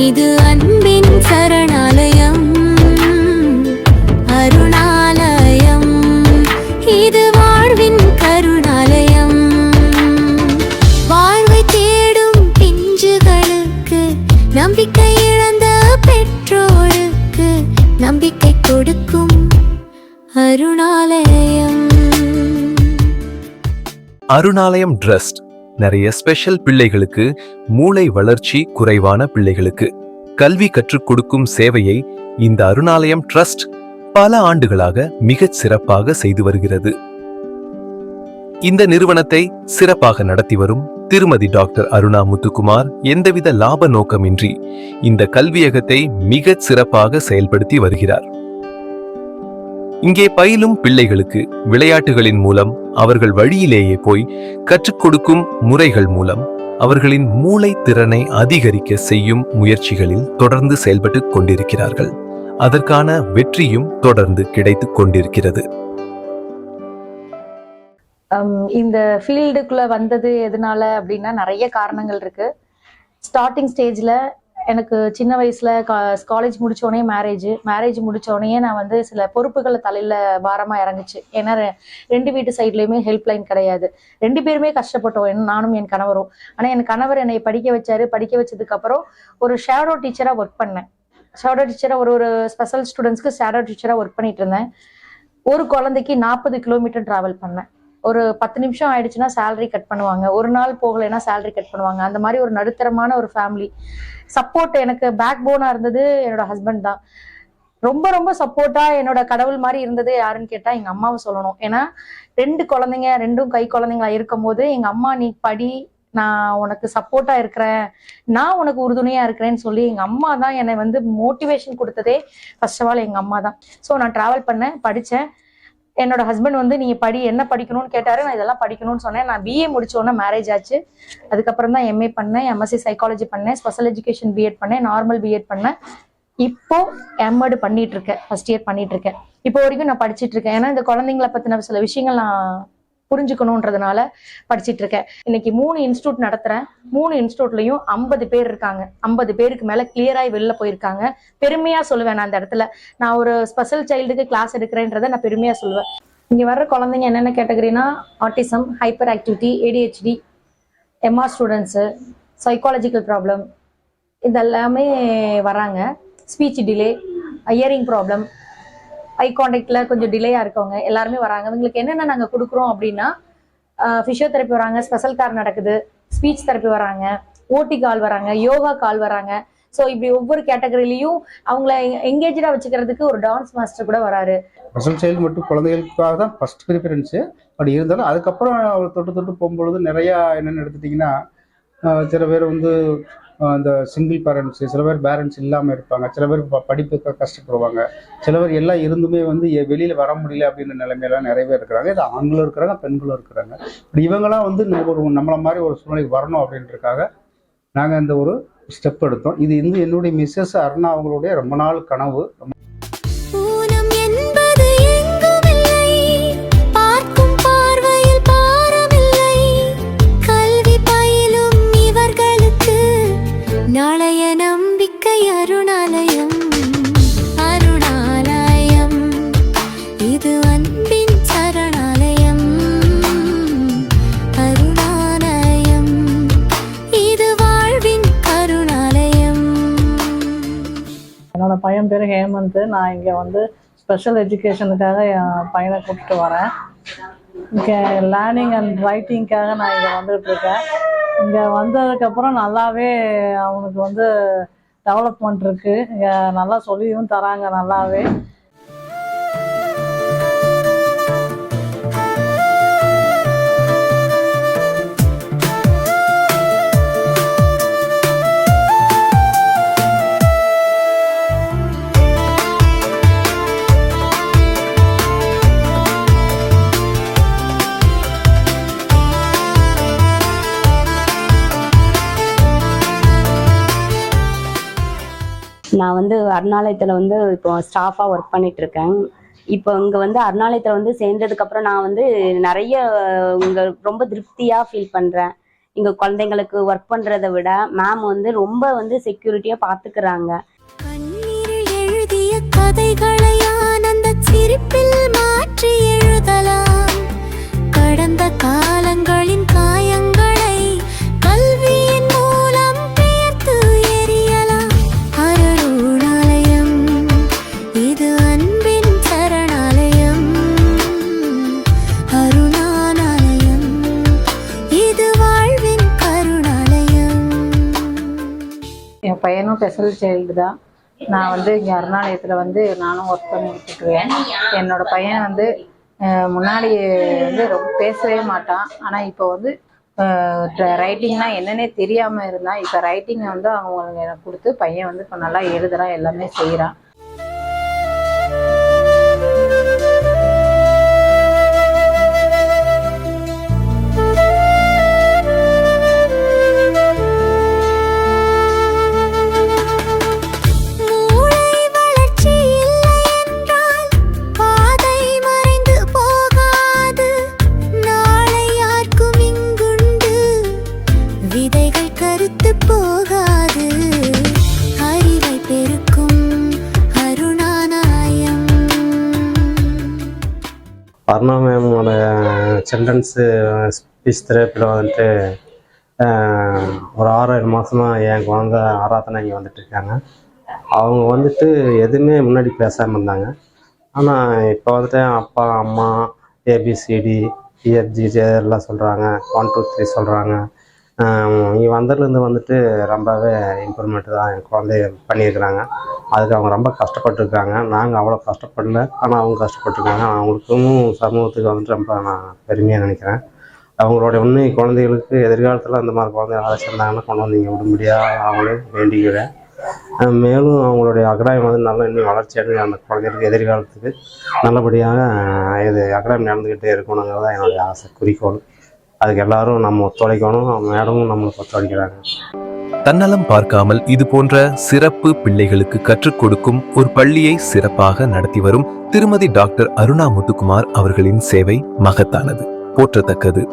இது அன்பின் சரணாலயம், அருணாலயம். இது வாழ்வின் கருணாலயம். வாழ்வை தேடும் பிஞ்சுகளுக்கு, நம்பிக்கை இழந்த பெற்றோருக்கு நம்பிக்கை கொடுக்கும் அருணாலயம். அருணாலயம் ட்ரஸ்ட் நிறைய ஸ்பெஷல் பிள்ளைகளுக்கு, மூளை வளர்ச்சி குறைவான பிள்ளைகளுக்கு கல்வி கற்றுக் கொடுக்கும் சேவையை இந்த அருணாலயம் ட்ரஸ்ட் பல ஆண்டுகளாக மிகச் சிறப்பாக செய்து வருகிறது. இந்த நிறுவனத்தை சிறப்பாக நடத்தி வரும் திருமதி டாக்டர் அருணா முத்துக்குமார் எந்தவித லாப நோக்கமின்றி இந்த கல்வியகத்தை மிகச் சிறப்பாக செயல்படுத்தி வருகிறார். இங்கே பயிலும் பிள்ளைகளுக்கு விளையாட்டுகளின் மூலம் அவர்கள் வழியிலேயே போய் கற்றுக் கொடுக்கும் முறைகள் மூலம் அவர்களின் மூளை திறனை அதிகரிக்க செய்யும் முயற்சிகளில் தொடர்ந்து செயல்பட்டு கொண்டிருக்கிறார்கள். அதற்கான வெற்றியும் தொடர்ந்து கிடைத்துக் கொண்டிருக்கிறது. இந்த ஃபீல்டுக்குள்ள வந்தது எதனால அப்படின்னா நிறைய காரணங்கள் இருக்கு. ஸ்டார்டிங் ஸ்டேஜ்ல எனக்கு சின்ன வயசுல காலேஜ் முடிச்சோடனே மேரேஜ் முடிச்சோடனே நான் வந்து சில பொறுப்புகளை தலையில பாரமா இறங்குச்சு. ஏன்னா ரெண்டு வீட்டு சைட்லயுமே ஹெல்ப் லைன் கிடையாது. ரெண்டு பேருமே கஷ்டப்பட்டோம், நானும் என் கணவரும். ஆனா என் கணவர் என்னை படிக்க வச்சாரு. படிக்க வச்சதுக்கு அப்புறம் ஒரு ஷேடோ டீச்சரா ஒர்க் பண்ணேன். ஷேடோ டீச்சரா ஒரு ஸ்பெஷல் ஸ்டூடெண்ட்ஸ்க்கு ஷேடோ டீச்சரா ஒர்க் பண்ணிட்டு இருந்தேன். ஒரு குழந்தைக்கு 40 கிலோமீட்டர் டிராவல் பண்ணேன். ஒரு 10 நிமிஷம் ஆயிடுச்சுன்னா சேலரி கட் பண்ணுவாங்க, ஒரு நாள் போகலைன்னா சேலரி கட் பண்ணுவாங்க. அந்த மாதிரி ஒரு நடுத்தரமான ஒரு ஃபேமிலி. சப்போர்ட் எனக்கு பேக் போனா இருந்தது என்னோட ஹஸ்பண்ட் தான். ரொம்ப ரொம்ப சப்போர்ட்டா என்னோட கடவுள் மாதிரி இருந்தது யாருன்னு கேட்டா எங்க அம்மாவை சொல்லணும். ஏன்னா 2 குழந்தைங்க, 2 கை குழந்தைங்களா இருக்கும் போது எங்க அம்மா நீ படி, நான் உனக்கு சப்போர்ட்டா இருக்கிறேன், நான் உனக்கு உறுதுணையா இருக்கிறேன்னு சொல்லி எங்க அம்மா தான் என்னை வந்து மோட்டிவேஷன் கொடுத்ததே ஃபர்ஸ்ட் ஆஃப் ஆல் எங்க அம்மா தான். ஸோ நான் டிராவல் பண்ணேன், படித்தேன். என்னோட ஹஸ்பண்ட் வந்து நீங்க படி, என்ன படிக்கணும்னு கேட்டாரு. நான் இதெல்லாம் படிக்கணும்னு சொன்னேன். நான் பிஏ முடிச்சோன்னே மேரேஜ் ஆச்சு. அதுக்கப்புறம் தான் எம்ஏ பண்ணேன், எம்எஸ்சி சைக்காலஜி பண்ணேன், ஸ்பெஷல் எஜுகேஷன் பிஎட் பண்ணேன், நார்மல் பிஎட் பண்ணேன். இப்போ எம்எட் பண்ணிட்டு இருக்கேன், ஃபர்ஸ்ட் இயர் பண்ணிட்டு இருக்கேன். இப்போ வரைக்கும் நான் படிச்சுட்டு இருக்கேன். ஏன்னா இந்த குழந்தைங்களை பத்தின சில விஷயங்கள் நான் புரிஞ்சுக்கணுன்றதுனால படிச்சுட்டு இருக்கேன். இன்னைக்கு 3 இன்ஸ்டியூட் நடத்துறேன். 3 இன்ஸ்டியூட்லயும் 50 பேர் இருக்காங்க. 50 பேருக்கு மேல கிளியராகி வெளில போயிருக்காங்க. பெருமையா சொல்லுவேன். நான் அந்த இடத்துல நான் ஒரு ஸ்பெஷல் சைல்டுக்கு கிளாஸ் எடுக்கிறேன்றதை நான் பெருமையா சொல்லுவேன். இங்க வர்ற குழந்தைங்க என்னென்ன கேட்டகரினா autism, hyper activity, ADHD, MR students, psychological problem இதெல்லாமே வராங்க. Speech delay, hearing problem, eye கான்டாக்ட்ல கொஞ்சம் டிலேயா இருக்கவங்க எல்லாருமே வராங்க. இவங்களுக்கு என்னென்ன நாங்கள் கொடுக்குறோம் அப்படின்னா ஃபிசியோதெரப்பி வராங்க, ஸ்பெஷல் கார் நடக்குது, ஸ்பீச் தெரப்பி வராங்க, ஓடி கால் வராங்க, யோகா கால் வராங்க. ஸோ இப்படி ஒவ்வொரு கேட்டகரியிலையும் அவங்கள எங்கேஜா வச்சுக்கிறதுக்கு ஒரு டான்ஸ் மாஸ்டர் கூட வராரு. ஸ்பெஷல் சைல்டு மட்டும் குழந்தைகளுக்காக தான் ஃபர்ஸ்ட் ப்ரிஃபரன்ஸு. அப்படி இருந்தாலும் அதுக்கப்புறம் அவர் தொட்டு போகும்பொழுது நிறையா என்னென்னு எடுத்துட்டிங்கன்னா சில பேர் வந்து இந்த சிங்கிள் பேரண்ட்ஸு, சில பேர் பேரண்ட்ஸ் இல்லாமல் இருப்பாங்க, சில பேர் படிப்புக்கு கஷ்டப்படுவாங்க, சில பேர் எல்லாம் இருந்துமே வந்து வெளியில் வர முடியல அப்படின்ற நிலைமையெல்லாம் நிறைய பேர் இருக்கிறாங்க. இது ஆண்களும் இருக்கிறாங்க, பெண்களும் இருக்கிறாங்க. இப்படி இவங்கெல்லாம் வந்து நம்மளை மாதிரி ஒரு சூழ்நிலைக்கு வரணும் அப்படின்றதுக்காக நாங்கள் இந்த ஒரு ஸ்டெப் எடுத்தோம். இது என்னுடைய மிஸ்ஸஸ் அருணா அவங்களுடைய ரொம்ப நாள் கனவு. நாளைய நம்பிக்கை அருணாலயம், அருணாலயம். இது அன்பின் சரணாலயம், அருணாலயம். இது வாழ்வின் கருணாலயம். என்னோட பையன் பேர் ஹேமந்த். நான் இங்கே வந்து ஸ்பெஷல் எஜுகேஷனுக்காக என் பையனை கூப்பிட்டு வரேன். இங்கே லேர்னிங் அண்ட் ரைட்டிங்காக நான் இங்கே வந்துட்டு இருக்கேன். இங்கே வந்ததுக்கப்புறம் நல்லாவே அவனுக்கு வந்து டெவலப்மெண்ட் இருக்குது. இங்கே நல்லா சொல்லியும் தராங்க நல்லாவே. நான் வந்து அருணாலயத்தில் வந்து இப்போ ஸ்டாஃபாக ஒர்க் பண்ணிகிட்ருக்கேன். இப்போ இங்கே வந்து அருணாலயத்தில் வந்து சேர்ந்ததுக்கப்புறம் நான் வந்து நிறைய இங்கே ரொம்ப திருப்தியாக ஃபீல் பண்ணுறேன். இங்க குழந்தைங்களுக்கு ஒர்க் பண்றதை விட மேம் வந்து ரொம்ப வந்து செக்யூரிட்டியா பாத்துக்கிறாங்க. கண்ணீரில் எழுதிய கதைகளை ஆனந்த சிரிப்பில் மாற்றி எழுதலாம். கடந்த காலங்களின் காயங்களை கல்வியின் மூலம் பெயர்த்து எறியலாம். அருணாலயம் இது அன்பின் சரணாலயம். அருணாலயம் இது வாழ்வின் கருணாலயம். என் பையனும் ஸ்பெஷல் சைல்டு தான். நான் வந்து இங்கே அருணாலயத்தில் வந்து நானும் ஒர்க் பண்ணிட்டு இருக்கிறேன். என்னோட பையன் வந்து முன்னாடி வந்து ரொம்ப பேசவே மாட்டான். ஆனால் இப்போ வந்து ரைட்டிங்னா என்னன்னே தெரியாமல் இருந்தான். இப்போ ரைட்டிங்கை வந்து அவங்க எனக்கு கொடுத்து பையன் வந்து இப்போ நல்லா எழுதுறான், எல்லாமே செய்கிறான். அருணா மேமோட சில்ட்ரன்ஸு ஸ்பீச் தெரப்பியில் வந்துட்டு ஒரு 6-7 மாதமாக என் குழந்த ஆராதனை இங்கே வந்துட்டுருக்காங்க. அவங்க வந்துட்டு எதுவுமே முன்னாடி பேசாமல் இருந்தாங்க. ஆனால் இப்போ வந்துட்டு அப்பா அம்மா ஏபிசிடி இஎஃப்ஜி எல்லாம் சொல்கிறாங்க, 1 2 3 சொல்கிறாங்க. இங்கே வந்ததுலேருந்து வந்துட்டு ரொம்பவே இம்ப்ரூவ்மெண்ட்டு தான் என் குழந்தைய பண்ணியிருக்கிறாங்க. அதுக்கு அவங்க ரொம்ப கஷ்டப்பட்டுருக்காங்க. நாங்கள் அவ்வளோ கஷ்டப்படல, ஆனால் அவங்க கஷ்டப்பட்டுருக்காங்க. அவங்களுக்கும் சமூகத்துக்கு வந்துட்டு ரொம்ப நான் பெருமையாக நினைக்கிறேன். அவங்களோட இன்னும் குழந்தைகளுக்கு எதிர்காலத்தில் அந்த மாதிரி குழந்தைங்க ஆலோசிச்சிருந்தாங்கன்னா கொண்டு வந்து இங்கே விடும்படியாக அவங்களே வேண்டிக்கிறேன். மேலும் அவங்களுடைய அகராயம் வந்து நல்லா இன்னும் வளர்ச்சி அடைஞ்சு அந்த குழந்தைகளுக்கு எதிர்காலத்துக்கு நல்லபடியாக இது அகராயம் நடந்துக்கிட்டே இருக்கணுங்கிறது தான் என்னுடைய ஆசை, குறிக்கோள். அதுக்கு எல்லாரும் நம்ம ஒத்துழைக்கணும், மேடமும் நம்மளுக்கு ஒத்துழைக்கிறாங்க. தன்னலம் பார்க்காமல் இது போன்ற சிறப்பு பிள்ளைகளுக்கு கற்றுக் கொடுக்கும் ஒரு பள்ளியை சிறப்பாக நடத்தி வரும் திருமதி டாக்டர் அருணா முத்துக்குமார் அவர்களின் சேவை மகத்தானது, போற்றத்தக்கது.